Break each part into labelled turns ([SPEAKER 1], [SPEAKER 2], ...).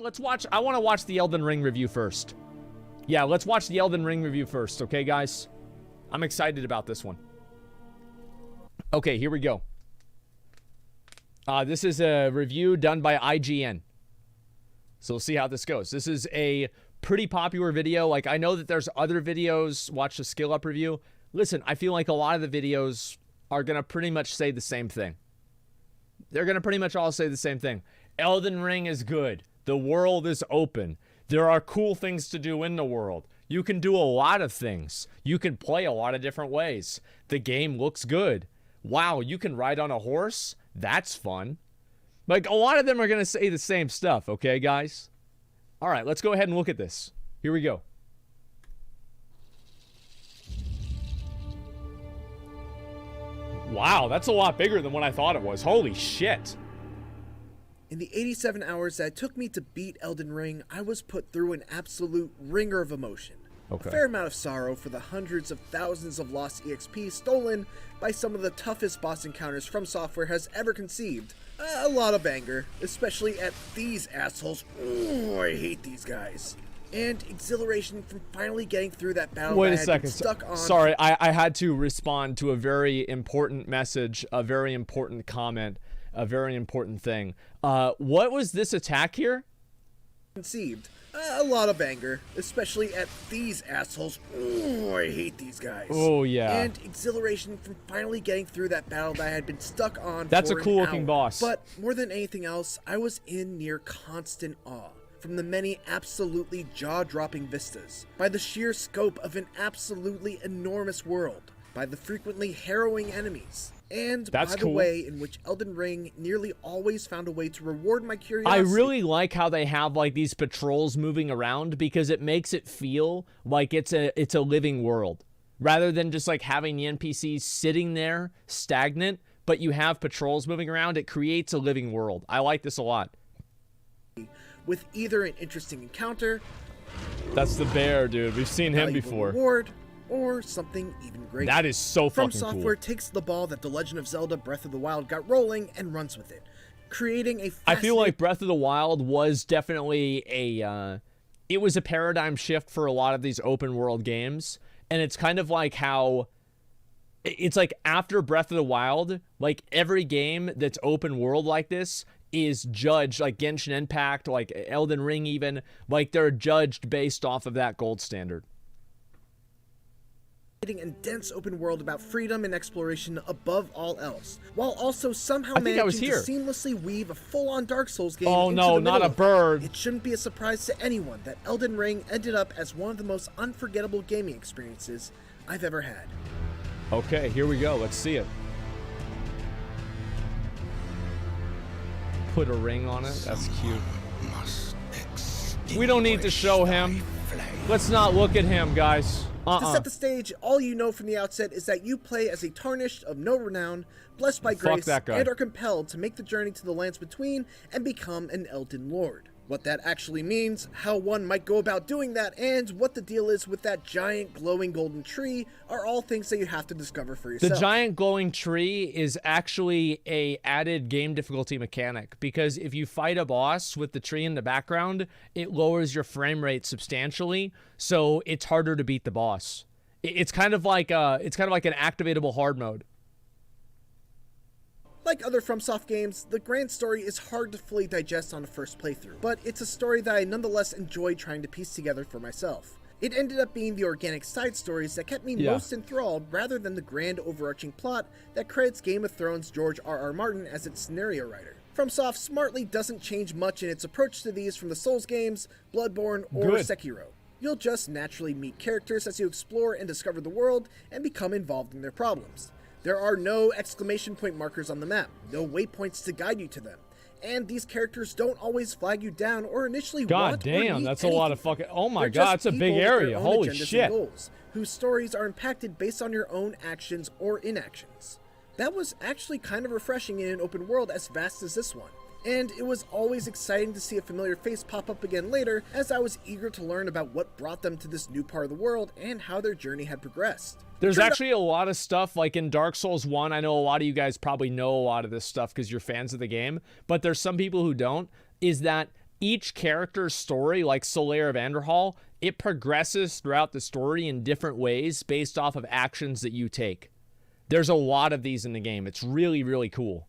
[SPEAKER 1] let's watch. I want to watch the Elden Ring review first. Yeah, let's watch the Elden Ring review first, okay, guys? I'm excited about this one. Okay, here we go. This is a review done by IGN. So we'll see how this goes. This is a pretty popular video. Like, I know that there's other videos. Watch the skill up review. Listen, I feel like a lot of the videos are going to pretty much say the same thing. They're going to pretty much all say the same thing. Elden Ring is good. The world is open. There are cool things to do in the world. You can do a lot of things. You can play a lot of different ways. The game looks good. Wow, you can ride on a horse? That's fun. Like, a lot of them are going to say the same stuff, okay, guys? All right, let's go ahead and look at this. Here we go. Wow, that's a lot bigger than what I thought it was. Holy shit.
[SPEAKER 2] In the 87 hours that it took me to beat Elden Ring, I was put through an absolute ringer of emotion.
[SPEAKER 1] Okay.
[SPEAKER 2] A fair amount of sorrow for the hundreds of thousands of lost EXP stolen by some of the toughest boss encounters From Software has ever conceived. A lot of anger, especially at these assholes. Ooh, I hate these guys. And exhilaration from finally getting through that battle.
[SPEAKER 1] Wait
[SPEAKER 2] that
[SPEAKER 1] a
[SPEAKER 2] I had
[SPEAKER 1] second.
[SPEAKER 2] been stuck on.
[SPEAKER 1] Sorry, I had to respond to a very important message, a very important comment, a very important thing. What was this attack here?
[SPEAKER 2] Conceived. A lot of anger, especially at these assholes. Ooh, I hate these guys.
[SPEAKER 1] Oh, yeah.
[SPEAKER 2] And exhilaration from finally getting through that battle that I had been stuck on.
[SPEAKER 1] That's
[SPEAKER 2] for
[SPEAKER 1] a cool
[SPEAKER 2] an
[SPEAKER 1] looking
[SPEAKER 2] hour.
[SPEAKER 1] boss.
[SPEAKER 2] But more than anything else, I was in near constant awe from the many absolutely jaw-dropping vistas, by the sheer scope of an absolutely enormous world, by the frequently harrowing enemies, and by the way in which Elden Ring nearly always found a way to reward my curiosity.
[SPEAKER 1] I really like how they have like these patrols moving around, because it makes it feel like it's a living world, rather than just like having the NPCs sitting there stagnant. But you have patrols moving around. It creates a living world. I like this a lot.
[SPEAKER 2] With either an interesting encounter,
[SPEAKER 1] that's the bear, dude. We've seen him before.
[SPEAKER 2] Reward, or something even greater.
[SPEAKER 1] That is so fucking cool.
[SPEAKER 2] From Software takes the ball that The Legend of Zelda Breath of the Wild got rolling and runs with it, creating a
[SPEAKER 1] I feel like Breath of the Wild was definitely it was a paradigm shift for a lot of these open world games. And it's kind of like how it's like after Breath of the Wild, like every game that's open world like this is judged, like Genshin Impact, like Elden Ring even, like they're judged based off of that gold standard.
[SPEAKER 2] And dense open world about freedom and exploration above all else, while also somehow managing to seamlessly weave a full-on Dark Souls game into the middle of it. It shouldn't be a surprise to anyone that Elden Ring ended up as one of the most unforgettable gaming experiences I've ever had.
[SPEAKER 1] Okay, here we go. Let's see it. Put a ring on it. That's cute. We don't need to show him. Let's not look at him, guys.
[SPEAKER 2] To set the stage, all you know from the outset is that you play as a tarnished of no renown, blessed by grace, and are compelled to make the journey to the lands between and become an Elden Lord. What that actually means, how one might go about doing that, and what the deal is with that giant glowing golden tree are all things that you have to discover for yourself.
[SPEAKER 1] The giant glowing tree is actually a added game difficulty mechanic, because if you fight a boss with the tree in the background, it lowers your frame rate substantially, so it's harder to beat the boss. It's kind of like an activatable hard mode.
[SPEAKER 2] Like other FromSoft games, the grand story is hard to fully digest on a first playthrough, but it's a story that I nonetheless enjoyed trying to piece together for myself. It ended up being the organic side stories that kept me most enthralled, rather than the grand overarching plot that credits Game of Thrones' George R.R. Martin as its scenario writer. FromSoft smartly doesn't change much in its approach to these from the Souls games, Bloodborne, or Sekiro. You'll just naturally meet characters as you explore and discover the world and become involved in their problems. There are no exclamation point markers on the map, no waypoints to guide you to them, and these characters don't always flag you down or initially want or need anything.
[SPEAKER 1] That's a lot of fucking... Oh my god, it's a big area. Holy shit.
[SPEAKER 2] Goals, whose stories are impacted based on your own actions or inactions. That was actually kind of refreshing in an open world as vast as this one. And it was always exciting to see a familiar face pop up again later, as I was eager to learn about what brought them to this new part of the world and how their journey had progressed.
[SPEAKER 1] There's actually a lot of stuff, like in Dark Souls 1, I know a lot of you guys probably know a lot of this stuff because you're fans of the game, but there's some people who don't, is that each character's story, like Solaire Vanderhall, it progresses throughout the story in different ways based off of actions that you take. There's a lot of these in the game. It's really, really cool.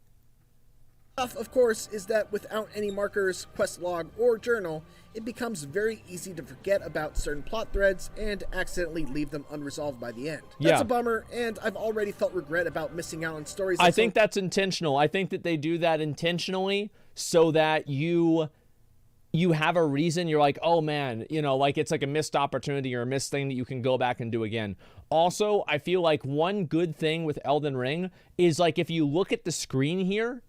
[SPEAKER 2] Of course, is that without any markers, quest log, or journal, it becomes very easy to forget about certain plot threads and accidentally leave them unresolved by the end. That's a bummer, and I've already felt regret about missing out on stories.
[SPEAKER 1] I think that's intentional. I think that they do that intentionally so that you have a reason. You're like, oh man, you know, like it's like a missed opportunity or a missed thing that you can go back and do again. Also, I feel like one good thing with Elden Ring is like if you look at the screen here,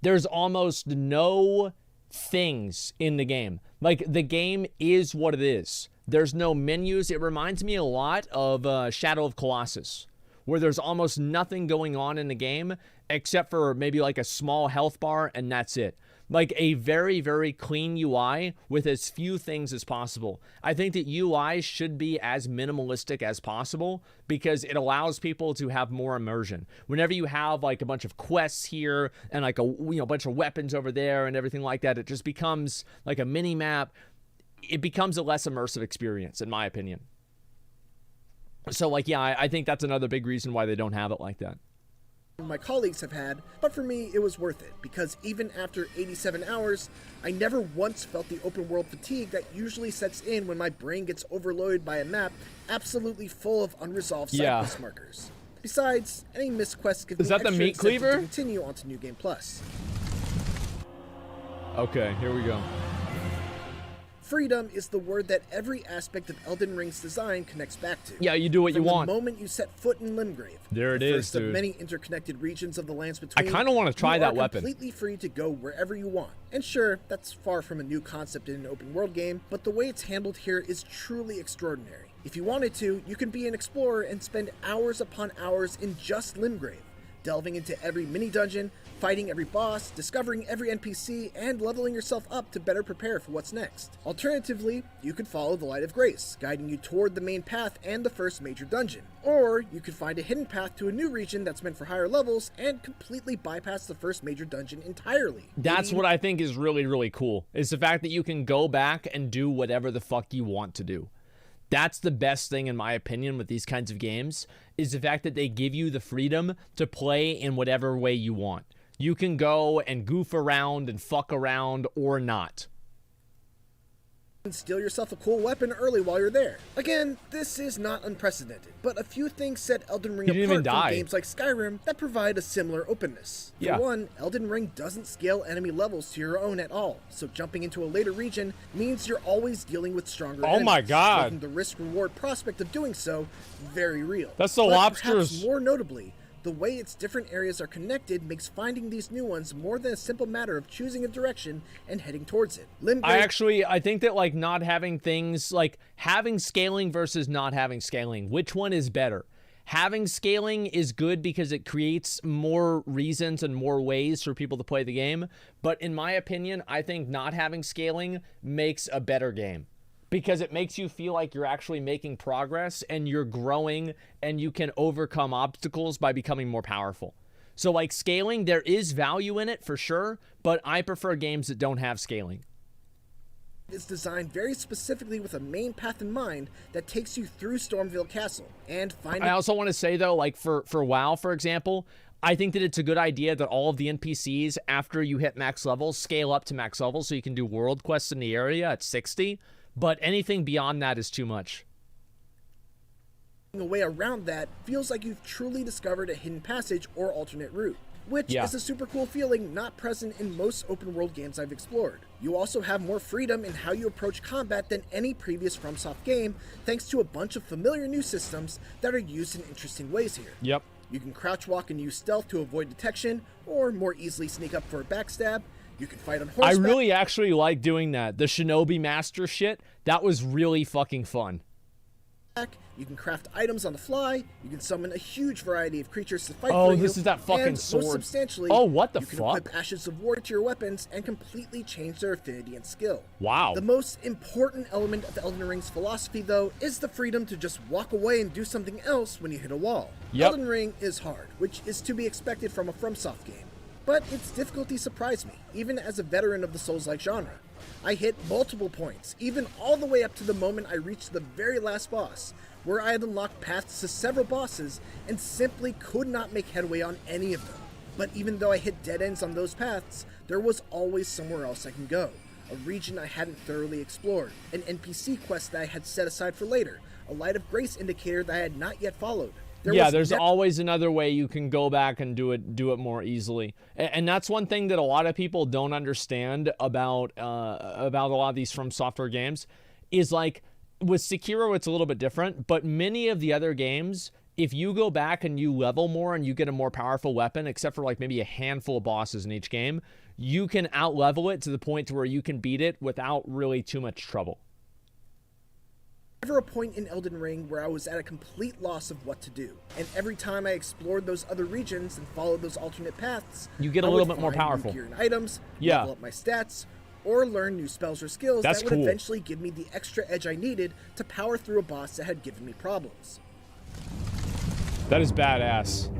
[SPEAKER 1] there's almost no things in the game. Like the game is what it is. There's no menus. It reminds me a lot of Shadow of Colossus, where there's almost nothing going on in the game except for maybe like a small health bar, and that's it. Like a very, very clean UI with as few things as possible. I think that UI should be as minimalistic as possible because it allows people to have more immersion. Whenever you have like a bunch of quests here and like a bunch of weapons over there and everything like that, it just becomes like a mini map. It becomes a less immersive experience, in my opinion. So like, yeah, I think that's another big reason why they don't have it like that.
[SPEAKER 2] My colleagues have had, but for me it was worth it because even after 87 hours, I never once felt the open world fatigue that usually sets in when my brain gets overloaded by a map absolutely full of unresolved side quest markers. Besides, any missed quests give me extra incentive to continue onto New Game Plus.
[SPEAKER 1] Okay, here we go.
[SPEAKER 2] Freedom is the word that every aspect of Elden Ring's design connects back to.
[SPEAKER 1] Yeah, you do what you want.
[SPEAKER 2] From the moment you set foot in Limgrave,
[SPEAKER 1] there it is,
[SPEAKER 2] first of many interconnected regions of the lands between,
[SPEAKER 1] I kind of want to try that weapon.
[SPEAKER 2] You are completely free to go wherever you want. And sure, that's far from a new concept in an open world game, but the way it's handled here is truly extraordinary. If you wanted to, you can be an explorer and spend hours upon hours in just Limgrave, delving into every mini-dungeon, fighting every boss, discovering every NPC, and leveling yourself up to better prepare for what's next. Alternatively, you could follow the Light of Grace, guiding you toward the main path and the first major dungeon. Or you could find a hidden path to a new region that's meant for higher levels and completely bypass the first major dungeon entirely.
[SPEAKER 1] That's what I think is really, really cool, is the fact that you can go back and do whatever the fuck you want to do. That's the best thing, in my opinion, with these kinds of games, is the fact that they give you the freedom to play in whatever way you want. You can go and goof around and fuck around or not.
[SPEAKER 2] Steal yourself a cool weapon early while you're there. Again, this is not unprecedented, but a few things set Elden Ring apart from games like Skyrim that provide a similar openness. For one, Elden Ring doesn't scale enemy levels to your own at all, so jumping into a later region means you're always dealing with stronger enemies.
[SPEAKER 1] Oh my god!
[SPEAKER 2] Making the risk-reward prospect of doing so very real.
[SPEAKER 1] That's the lobsters.
[SPEAKER 2] Perhaps more notably, the way its different areas are connected makes finding these new ones more than a simple matter of choosing a direction and heading towards it.
[SPEAKER 1] I think that like not having things, like having scaling versus not having scaling, which one is better? Having scaling is good because it creates more reasons and more ways for people to play the game. But in my opinion, I think not having scaling makes a better game, because it makes you feel like you're actually making progress and you're growing and you can overcome obstacles by becoming more powerful. So like scaling, there is value in it for sure, but I prefer games that don't have scaling.
[SPEAKER 2] It's designed very specifically with a main path in mind that takes you through Stormvale Castle and finding...
[SPEAKER 1] I also want to say though, like for WoW, for example, I think that it's a good idea that all of the NPCs, after you hit max levels, scale up to max levels so you can do world quests in the area at 60. But anything beyond that is too much.
[SPEAKER 2] A way around that feels like you've truly discovered a hidden passage or alternate route, which is a super cool feeling not present in most open world games I've explored. You also have more freedom in how you approach combat than any previous FromSoft game, thanks to a bunch of familiar new systems that are used in interesting ways here.
[SPEAKER 1] Yep.
[SPEAKER 2] You can crouch walk and use stealth to avoid detection, or more easily sneak up for a backstab. You can fight on horseback.
[SPEAKER 1] I really actually like doing that. The Shinobi Master shit, that was really fucking fun.
[SPEAKER 2] You can craft items on the fly. You can summon a huge variety of creatures to fight for you.
[SPEAKER 1] Oh, this is that fucking
[SPEAKER 2] and
[SPEAKER 1] sword.
[SPEAKER 2] Most substantially,
[SPEAKER 1] what the
[SPEAKER 2] you can
[SPEAKER 1] fuck?
[SPEAKER 2] equip Ashes of War to your weapons and completely change their affinity and skill.
[SPEAKER 1] Wow.
[SPEAKER 2] The most important element of Elden Ring's philosophy, though, is the freedom to just walk away and do something else when you hit a wall.
[SPEAKER 1] Yep.
[SPEAKER 2] Elden Ring is hard, which is to be expected from a FromSoft game. But its difficulty surprised me, even as a veteran of the Souls-like genre. I hit multiple points, even all the way up to the moment I reached the very last boss, where I had unlocked paths to several bosses and simply could not make headway on any of them. But even though I hit dead ends on those paths, there was always somewhere else I can go. A region I hadn't thoroughly explored, an NPC quest that I had set aside for later, a Light of Grace indicator that I had not yet followed.
[SPEAKER 1] There's always another way you can go back and do it more easily, and that's one thing that a lot of people don't understand about a lot of these From Software games, is like with Sekiro it's a little bit different, but many of the other games, if you go back and you level more and you get a more powerful weapon, except for like maybe a handful of bosses in each game, you can out-level it to the point to where you can beat it without really too much trouble.
[SPEAKER 2] Never a point in Elden Ring where I was at a complete loss of what to do, and every time I explored those other regions and followed those alternate paths,
[SPEAKER 1] you get a little bit more powerful.
[SPEAKER 2] New gear and items, level up my stats, or learn new spells or skills that would eventually give me the extra edge I needed to power through a boss that had given me problems.
[SPEAKER 1] That is badass.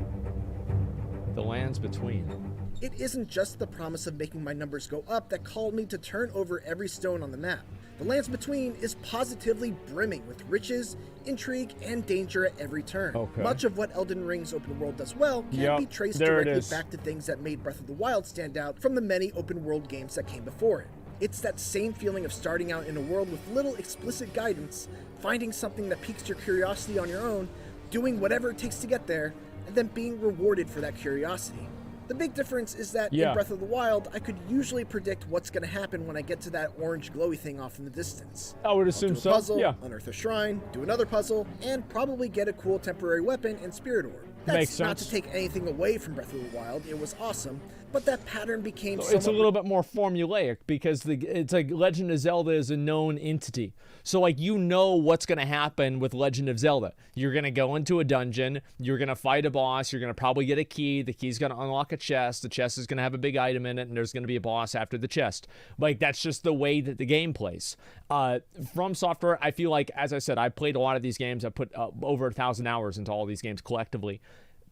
[SPEAKER 1] The lands between.
[SPEAKER 2] It isn't just the promise of making my numbers go up that called me to turn over every stone on the map. The lands between is positively brimming with riches, intrigue, and danger at every turn.
[SPEAKER 1] Okay.
[SPEAKER 2] Much of what Elden Ring's open world does well can be traced directly back to things that made Breath of the Wild stand out from the many open world games that came before it. It's that same feeling of starting out in a world with little explicit guidance, finding something that piques your curiosity on your own, doing whatever it takes to get there, and then being rewarded for that curiosity. The big difference is that in Breath of the Wild, I could usually predict what's going to happen when I get to that orange glowy thing off in the distance.
[SPEAKER 1] I would assume so.
[SPEAKER 2] Puzzle, unearth a shrine, do another puzzle, and probably get a cool temporary weapon and spirit orb. That's
[SPEAKER 1] Makes sense.
[SPEAKER 2] Not to take anything away from Breath of the Wild, it was awesome, but that pattern became
[SPEAKER 1] it's a little bit more formulaic because it's like Legend of Zelda is a known entity. So like you know what's going to happen with Legend of Zelda. You're going to go into a dungeon, you're going to fight a boss, you're going to probably get a key, the key's going to unlock a chest, the chest is going to have a big item in it, and there's going to be a boss after the chest. Like that's just the way that the game plays. From Software, I feel like, as I said, I've played a lot of these games. I've put over 1,000 hours into all these games collectively.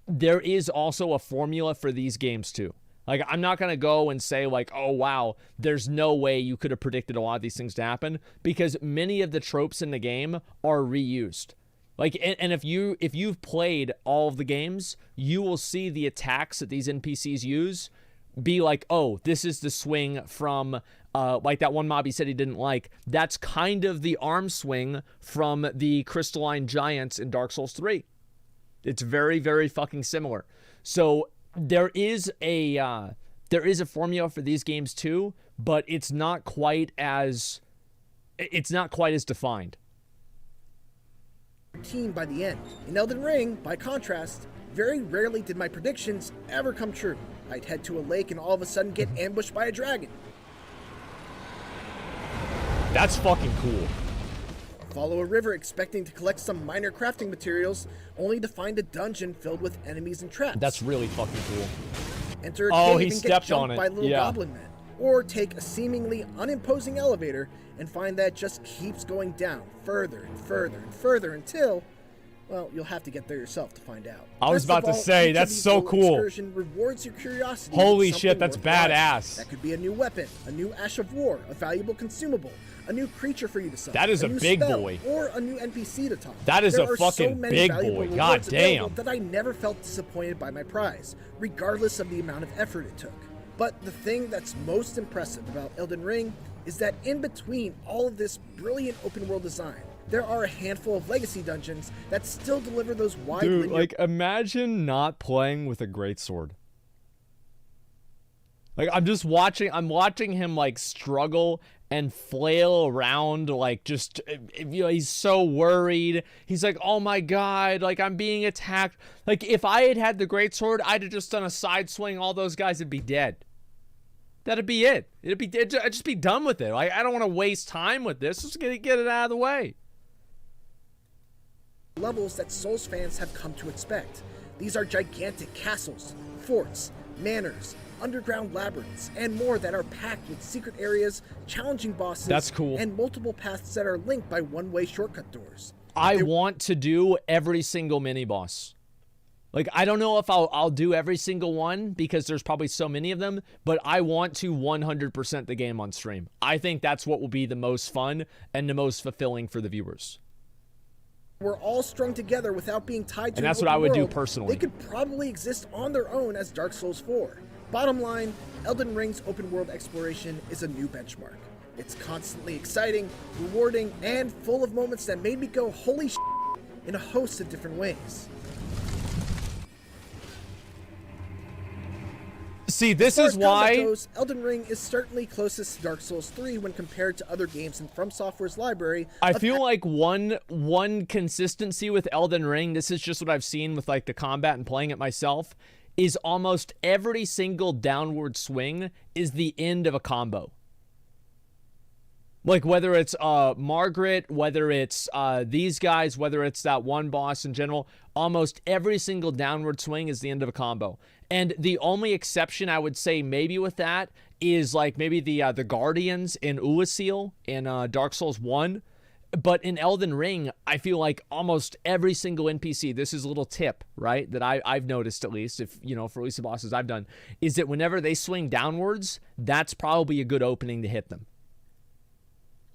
[SPEAKER 1] There is also a formula for these games too. Like, I'm not going to go and say like, oh, wow, there's no way you could have predicted a lot of these things to happen, because many of the tropes in the game are reused. Like, and if you've played all of the games, you will see the attacks that these NPCs use be like, oh, this is the swing from, like that one mob he said he didn't like. That's kind of the arm swing from the crystalline giants in Dark Souls 3. It's very, very fucking similar. So there is a formula for these games too, but it's not quite as defined.
[SPEAKER 2] Team by the end. In Elden Ring, by contrast, very rarely did my predictions ever come true. I'd head to a lake and all of a sudden get ambushed by a dragon.
[SPEAKER 1] That's fucking cool.
[SPEAKER 2] Follow a river expecting to collect some minor crafting materials, only to find a dungeon filled with enemies and traps.
[SPEAKER 1] That's really fucking cool.
[SPEAKER 2] Enter a cave
[SPEAKER 1] he
[SPEAKER 2] and
[SPEAKER 1] stepped
[SPEAKER 2] get jumped
[SPEAKER 1] on it.
[SPEAKER 2] by little goblin men. Or take a seemingly unimposing elevator and find that it just keeps going down further and further and further until, well, you'll have to get there yourself to find out.
[SPEAKER 1] I was about to say, that's so cool.
[SPEAKER 2] Excursion rewards your curiosity.
[SPEAKER 1] Holy shit, that's badass.
[SPEAKER 2] That could be a new weapon, a new Ash of War, a valuable consumable, a new creature for you to summon.
[SPEAKER 1] That is a big boy.
[SPEAKER 2] Or a new NPC to talk.
[SPEAKER 1] That is a fucking big boy. God damn.
[SPEAKER 2] That I never felt disappointed by my prize, regardless of the amount of effort it took. But the thing that's most impressive about Elden Ring is that in between all of this brilliant open world design, there are a handful of legacy dungeons that still deliver those wide
[SPEAKER 1] linear... Dude, like, imagine not playing with a greatsword. Like, I'm watching him, like, struggle and flail around, like, just, you know, he's so worried. He's like, oh my god, like, I'm being attacked. Like, if I had had the greatsword, I'd have just done a side swing, all those guys would be dead. That'd be it. I'd just be done with it. Like, I don't want to waste time with this. Just get it out of the way.
[SPEAKER 2] Levels that Souls fans have come to expect. These are gigantic castles, forts, manors, underground labyrinths, and more that are packed with secret areas, challenging bosses,
[SPEAKER 1] that's cool,
[SPEAKER 2] and multiple paths that are linked by one-way shortcut doors.
[SPEAKER 1] I want to do every single mini-boss. Like, I don't know if I'll do every single one because there's probably so many of them, but I want to 100% the game on stream. I think that's what will be the most fun and the most fulfilling for the viewers.
[SPEAKER 2] We're all strung together without being tied to
[SPEAKER 1] and that's what I would do personally.
[SPEAKER 2] They could probably exist on their own as Dark Souls 4. Bottom line, Elden Ring's open world exploration is a new benchmark. It's constantly exciting, rewarding, and full of moments that made me go holy shit in a host of different ways.
[SPEAKER 1] See, this is why
[SPEAKER 2] goes, Elden Ring is certainly closest to Dark Souls 3 when compared to other games in From Software's library.
[SPEAKER 1] I feel like one consistency with Elden Ring, this is just what I've seen with like the combat and playing it myself, is almost every single downward swing is the end of a combo. Like whether it's Margaret, whether it's these guys, whether it's that one boss in general, almost every single downward swing is the end of a combo. And the only exception I would say maybe with that is like maybe the Guardians in Ulasil in Dark Souls 1. But in Elden Ring, I feel like almost every single NPC, this is a little tip, right, that I've noticed at least, if you know, for at least the bosses I've done, is that whenever they swing downwards, that's probably a good opening to hit them.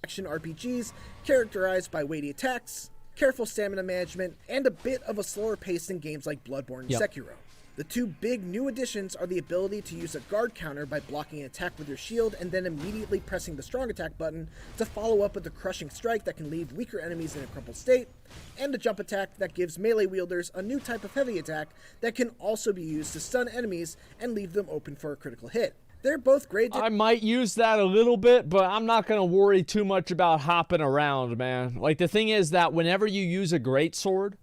[SPEAKER 2] Action RPGs characterized by weighty attacks, careful stamina management, and a bit of a slower pace than games like Bloodborne and Sekiro. The two big new additions are the ability to use a guard counter by blocking an attack with your shield and then immediately pressing the strong attack button to follow up with a crushing strike that can leave weaker enemies in a crumpled state, and a jump attack that gives melee wielders a new type of heavy attack that can also be used to stun enemies and leave them open for a critical hit. They're both great.
[SPEAKER 1] I might use that a little bit, but I'm not going to worry too much about hopping around, man. Like, the thing is that whenever you use a greatsword,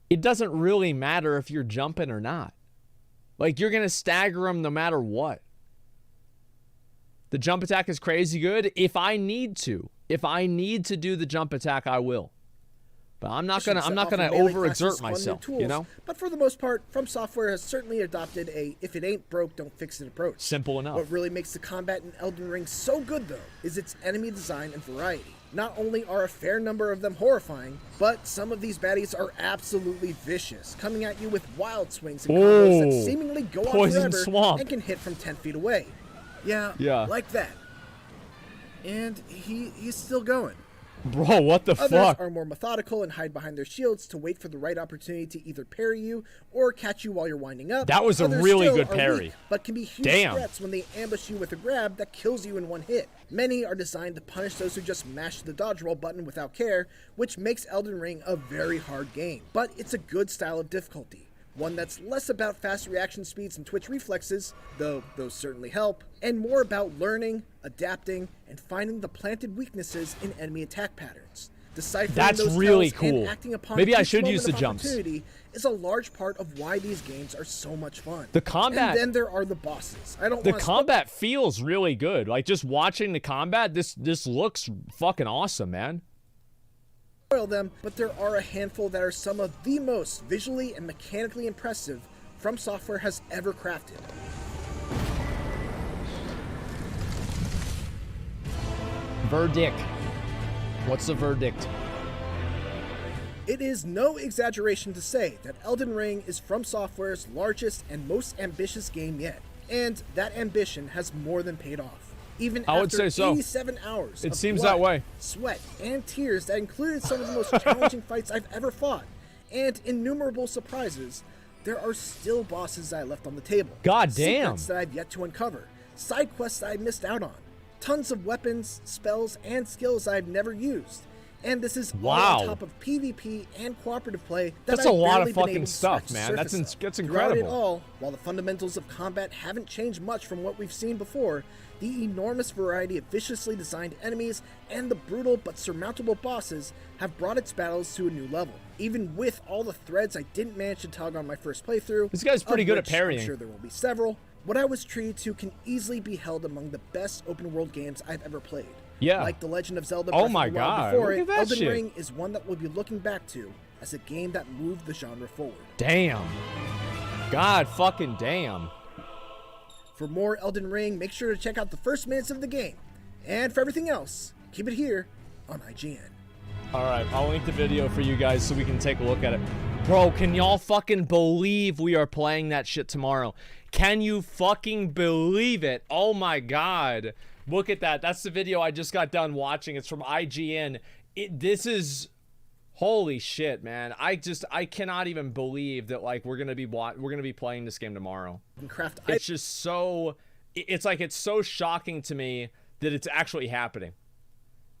[SPEAKER 1] it doesn't really matter if you're jumping or not. Like, you're going to stagger them no matter what. The jump attack is crazy good. If I need to do the jump attack, I will. But I'm not gonna overexert myself, you know?
[SPEAKER 2] But for the most part, From Software has certainly adopted a if it ain't broke, don't fix it approach.
[SPEAKER 1] Simple enough.
[SPEAKER 2] What really makes the combat in Elden Ring so good, though, is its enemy design and variety. Not only are a fair number of them horrifying, but some of these baddies are absolutely vicious, coming at you with wild swings and combos that seemingly go on forever and can hit from 10 feet away. Yeah, like that. And he's still going.
[SPEAKER 1] Bro, what the fuck?
[SPEAKER 2] Others are more methodical and hide behind their shields to wait for the right opportunity to either parry you or catch you while you're winding up.
[SPEAKER 1] That was a really good parry.
[SPEAKER 2] Weak, but can be huge threats when they ambush you with a grab that kills you in one hit. Many are designed to punish those who just mash the dodge roll button without care, which makes Elden Ring a very hard game. But it's a good style of difficulty. One that's less about fast reaction speeds and twitch reflexes, though those certainly help, and more about learning, adapting, and finding the planted weaknesses in enemy attack patterns. Deciphering those
[SPEAKER 1] really
[SPEAKER 2] tells
[SPEAKER 1] cool.
[SPEAKER 2] And acting upon
[SPEAKER 1] Maybe I
[SPEAKER 2] each
[SPEAKER 1] should
[SPEAKER 2] moment
[SPEAKER 1] use the
[SPEAKER 2] of
[SPEAKER 1] jumps.
[SPEAKER 2] opportunity is a large part of why these games are so much fun.
[SPEAKER 1] The combat,
[SPEAKER 2] and then there are the bosses.
[SPEAKER 1] The combat feels really good. Like, just watching the combat, this looks fucking awesome, man.
[SPEAKER 2] Them, but there are a handful that are some of the most visually and mechanically impressive From Software has ever crafted.
[SPEAKER 1] Verdict. What's the verdict?
[SPEAKER 2] It is no exaggeration to say that Elden Ring is From Software's largest and most ambitious game yet, and that ambition has more than paid off. Even
[SPEAKER 1] I would
[SPEAKER 2] after
[SPEAKER 1] say so.
[SPEAKER 2] 87 hours
[SPEAKER 1] It
[SPEAKER 2] of
[SPEAKER 1] seems
[SPEAKER 2] blood,
[SPEAKER 1] that way.
[SPEAKER 2] sweat, and tears that included some of the most challenging fights I've ever fought, and innumerable surprises, there are still bosses I left on the table.
[SPEAKER 1] God damn.
[SPEAKER 2] Secrets that I've yet to uncover, side quests that I missed out on, tons of weapons, spells, and skills I've never used. And this is all on top of PvP and cooperative play that
[SPEAKER 1] That's
[SPEAKER 2] I've
[SPEAKER 1] a lot
[SPEAKER 2] barely
[SPEAKER 1] of
[SPEAKER 2] been
[SPEAKER 1] fucking
[SPEAKER 2] able to
[SPEAKER 1] stuff,
[SPEAKER 2] scratch
[SPEAKER 1] man.
[SPEAKER 2] the surface of.
[SPEAKER 1] That's
[SPEAKER 2] Throughout
[SPEAKER 1] incredible.
[SPEAKER 2] it all, while the fundamentals of combat haven't changed much from what we've seen before, the enormous variety of viciously designed enemies and the brutal but surmountable bosses have brought its battles to a new level. Even with all the threads I didn't manage to tug on my first playthrough,
[SPEAKER 1] this guy's pretty good at parrying.
[SPEAKER 2] I'm sure there will be several. What I was treated to can easily be held among the best open world games I've ever played.
[SPEAKER 1] Yeah.
[SPEAKER 2] Like The Legend of Zelda
[SPEAKER 1] Oh
[SPEAKER 2] Breath
[SPEAKER 1] my
[SPEAKER 2] of the Wild
[SPEAKER 1] God,
[SPEAKER 2] before
[SPEAKER 1] look
[SPEAKER 2] it,
[SPEAKER 1] at that
[SPEAKER 2] Elden
[SPEAKER 1] shit.
[SPEAKER 2] Ring is one that we'll be looking back to as a game that moved the genre forward.
[SPEAKER 1] Damn. God fucking damn.
[SPEAKER 2] For more Elden Ring, make sure to check out the first minutes of the game. And for everything else, keep it here on IGN.
[SPEAKER 1] All right, I'll link the video for you guys so we can take a look at it. Bro, can y'all fucking believe we are playing that shit tomorrow? Can you fucking believe it? Oh my god. Look at that. That's the video I just got done watching. It's from IGN. This is... Holy shit, man. I cannot even believe that, like, we're gonna be playing this game tomorrow. It's just so... It's like, it's so shocking to me that it's actually happening.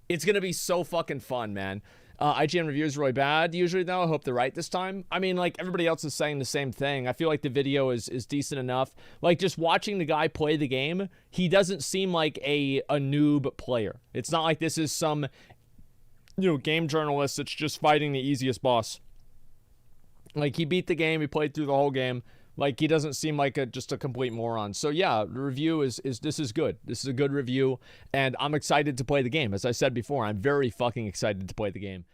[SPEAKER 1] It's gonna be so fucking fun, man. IGN review is really bad usually, though. I hope they're right this time. I mean, like, everybody else is saying the same thing. I feel like the video is decent enough. Like, just watching the guy play the game, he doesn't seem like a noob player. It's not like this is some, you know, game journalist that's just fighting the easiest boss. Like, he beat the game. He played through the whole game. Like, he doesn't seem like just a complete moron. So, yeah, the review is this is good. This is a good review, and I'm excited to play the game. As I said before, I'm very fucking excited to play the game.